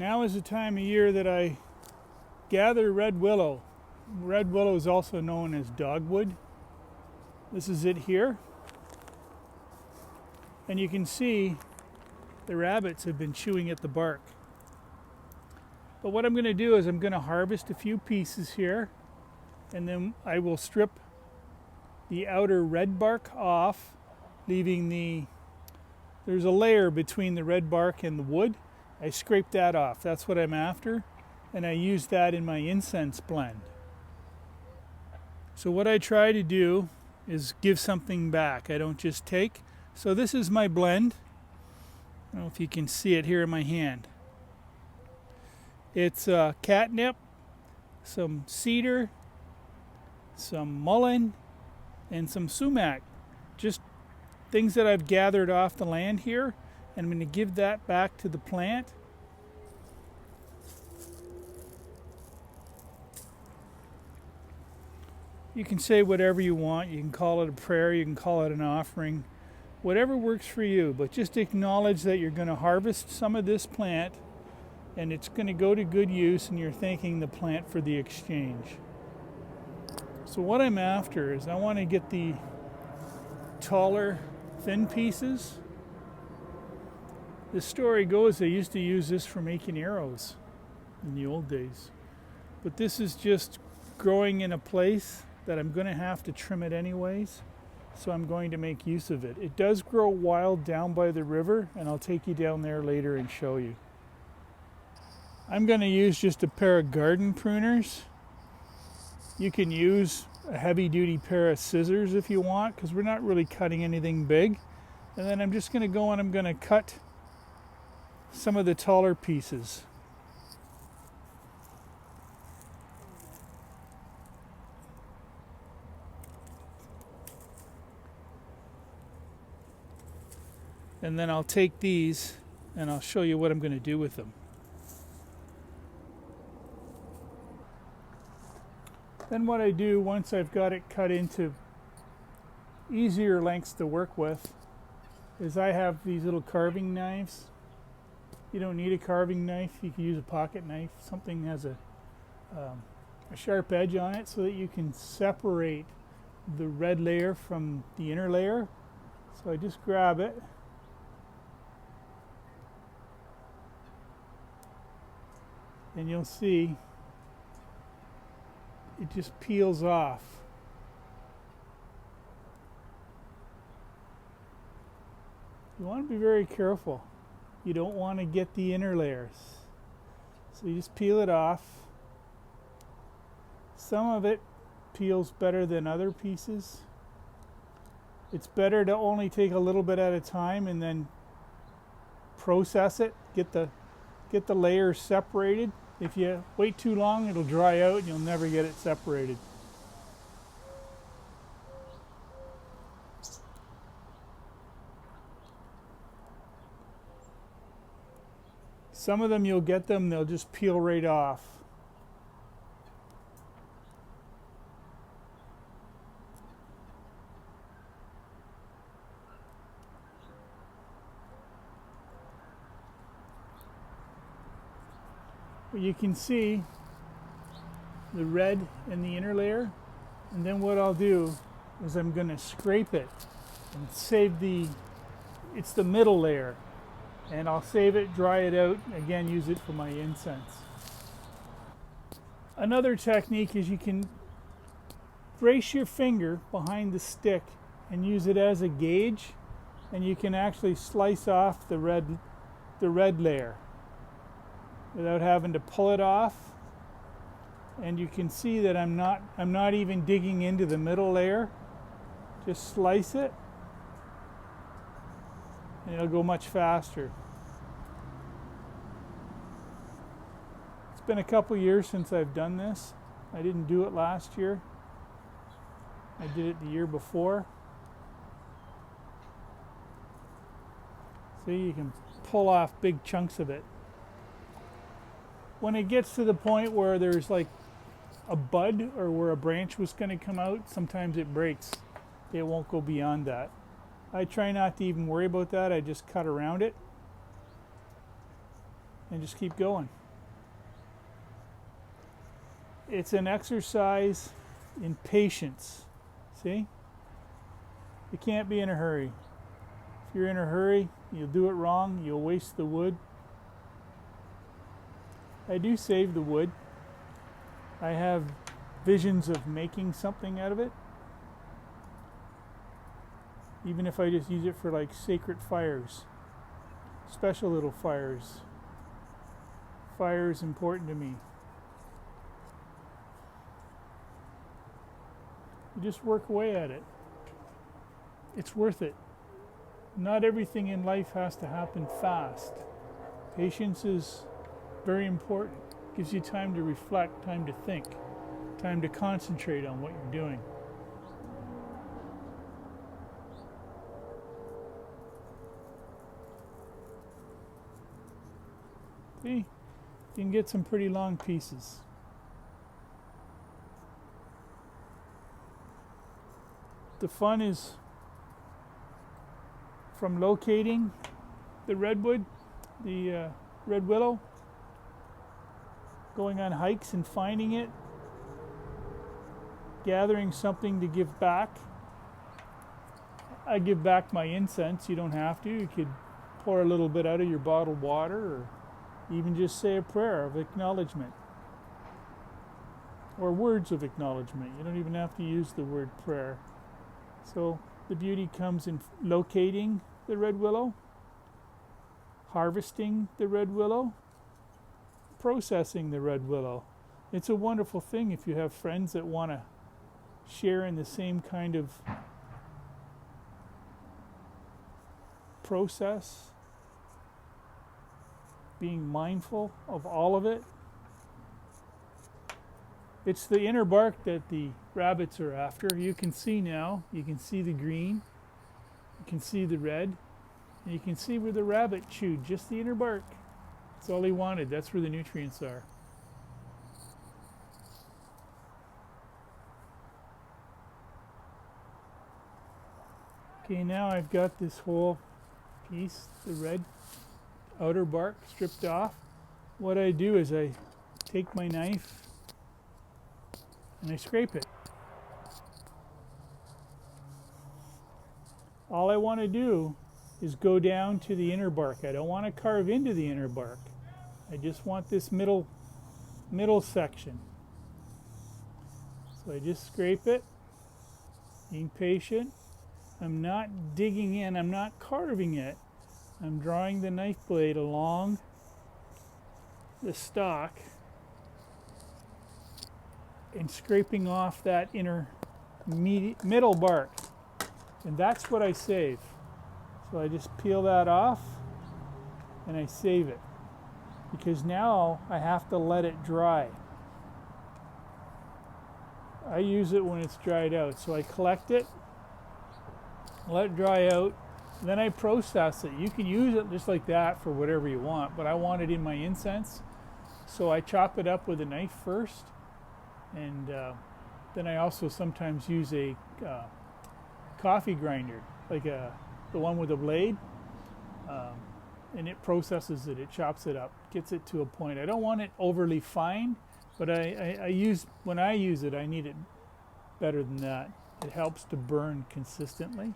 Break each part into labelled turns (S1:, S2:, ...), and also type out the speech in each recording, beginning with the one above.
S1: Now is the time of year that I gather red willow. Red willow is also known as dogwood. This is it here. And you can see the rabbits have been chewing at the bark. But what I'm going to do is I'm going to harvest a few pieces here, and then I will strip the outer red bark off, leaving there's a layer between the red bark and the wood. I scrape that off. That's what I'm after, and I use that in my incense blend. So what I try to do is give something back. I don't just take. So this is my blend. I don't know if you can see it here in my hand. It's catnip, some cedar, some mullein, and some sumac. Just things that I've gathered off the land here, and I'm going to give that back to the plant. You can say whatever you want. You can call it a prayer, you can call it an offering, whatever works for you, but just acknowledge that you're going to harvest some of this plant and it's going to go to good use, and you're thanking the plant for the exchange. So what I'm after is I want to get the taller, thin pieces. The story goes they used to use this for making arrows in the old days. But this is just growing in a place that I'm going to have to trim it anyways, so I'm going to make use of it. It does grow wild down by the river, and I'll take you down there later and show you. I'm going to use just a pair of garden pruners. You can use a heavy-duty pair of scissors if you want, because we're not really cutting anything big. And then I'm just going to go and I'm going to cut some of the taller pieces. And then I'll take these and I'll show you what I'm going to do with them. Then what I do once I've got it cut into easier lengths to work with is I have these little carving knives. You don't need a carving knife. You can use a pocket knife. Something has a sharp edge on it so that you can separate the red layer from the inner layer. So I just grab it. And you'll see it just peels off. You want to be very careful. You don't want to get the inner layers. So you just peel it off. Some of it peels better than other pieces. It's better to only take a little bit at a time and then process it, get the layers separated. If you wait too long, it'll dry out and you'll never get it separated. Some of them you'll get them, they'll just peel right off. But you can see the red in the inner layer, and then what I'll do is I'm going to scrape it and save it's the middle layer, and I'll save it, dry it out, again use it for my incense. Another technique is you can brace your finger behind the stick and use it as a gauge, and you can actually slice off the red layer without having to pull it off. And you can see that I'm not even digging into the middle layer. Just slice it and it'll go much faster. It's been a couple years since I've done this. I didn't do it last year. I did it the year before. See, you can pull off big chunks of it. When it gets to the point where there's like a bud or where a branch was going to come out, sometimes it breaks. It won't go beyond that. I try not to even worry about that. I just cut around it. and just keep going. It's an exercise in patience. See? You can't be in a hurry. If you're in a hurry, you'll do it wrong, you'll waste the wood. I do save the wood. I have visions of making something out of it. Even if I just use it for like sacred fires, special little fires. Fire is important to me. You just work away at it. It's worth it. Not everything in life has to happen fast. Patience is very important. Gives you time to reflect, time to think, time to concentrate on what you're doing. See, you can get some pretty long pieces. The fun is from locating the redwood, the red willow, going on hikes and finding it, gathering something to give back. I give back my incense. You don't have to. You could pour a little bit out of your bottled water, or even just say a prayer of acknowledgement or words of acknowledgement. You don't even have to use the word prayer. So the beauty comes in locating the red willow, harvesting the red willow, processing the red willow. It's a wonderful thing if you have friends that want to share in the same kind of process, being mindful of all of it. It's the inner bark that the rabbits are after. You can see now, you can see the green, you can see the red, and you can see where the rabbit chewed just the inner bark. That's all he wanted. That's where the nutrients are. Okay, now I've got this whole piece, the red outer bark stripped off. What I do is I take my knife and I scrape it. All I want to do is go down to the inner bark. I don't want to carve into the inner bark. I just want this middle section. So I just scrape it, being patient. I'm not digging in, I'm not carving it. I'm drawing the knife blade along the stalk and scraping off that inner middle bark. And that's what I save. So I just peel that off and I save it, because now I have to let it dry. I use it when it's dried out. So I collect it, let it dry out, then I process it. You can use it just like that for whatever you want, but I want it in my incense. So I chop it up with a knife first, and then I also sometimes use a coffee grinder, like the one with a blade, and it processes it, it chops it up, gets it to a point. I don't want it overly fine, but when I use it, I need it better than that. It helps to burn consistently.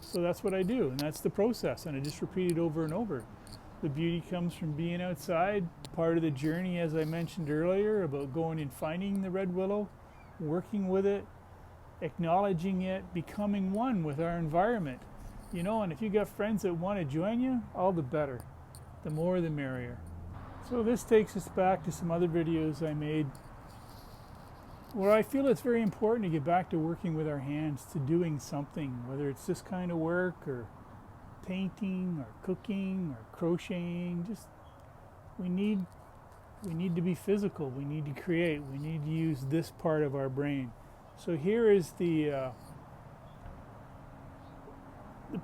S1: So that's what I do, and that's the process, and I just repeat it over and over. The beauty comes from being outside, part of the journey, as I mentioned earlier, about going and finding the red willow, working with it, acknowledging it, becoming one with our environment. You know, and if you got friends that want to join you, all the better. The more the merrier. So this takes us back to some other videos I made where I feel it's very important to get back to working with our hands, to doing something, whether it's this kind of work or painting or cooking or crocheting. Just we need to be physical, we need to create, we need to use this part of our brain. So here is the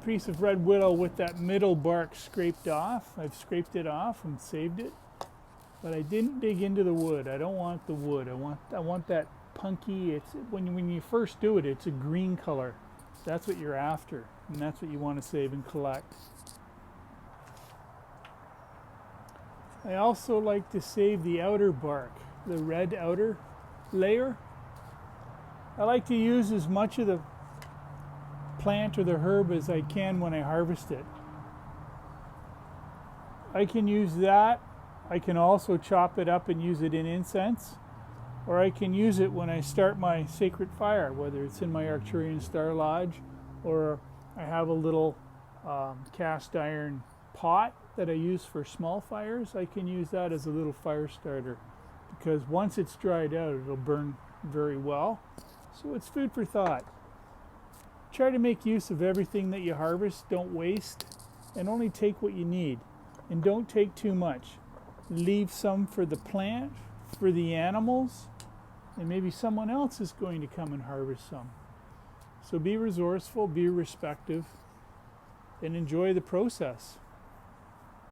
S1: piece of red willow with that middle bark scraped off. I've scraped it off and saved it, but I didn't dig into the wood. I don't want the wood. I want that punky. It's when you first do it, it's a green color. That's what you're after, and that's what you want to save and collect. I also like to save the outer bark, the red outer layer. I like to use as much of the plant or the herb as I can when I harvest it. I can use that. I can also chop it up and use it in incense, or I can use it when I start my sacred fire, whether it's in my Arcturian Star Lodge, or I have a little cast iron pot that I use for small fires. I can use that as a little fire starter, because once it's dried out, it'll burn very well. So it's food for thought. Try to make use of everything that you harvest. Don't waste, and only take what you need. And don't take too much. Leave some for the plant, for the animals, and maybe someone else is going to come and harvest some. So be resourceful, be respectful, and enjoy the process.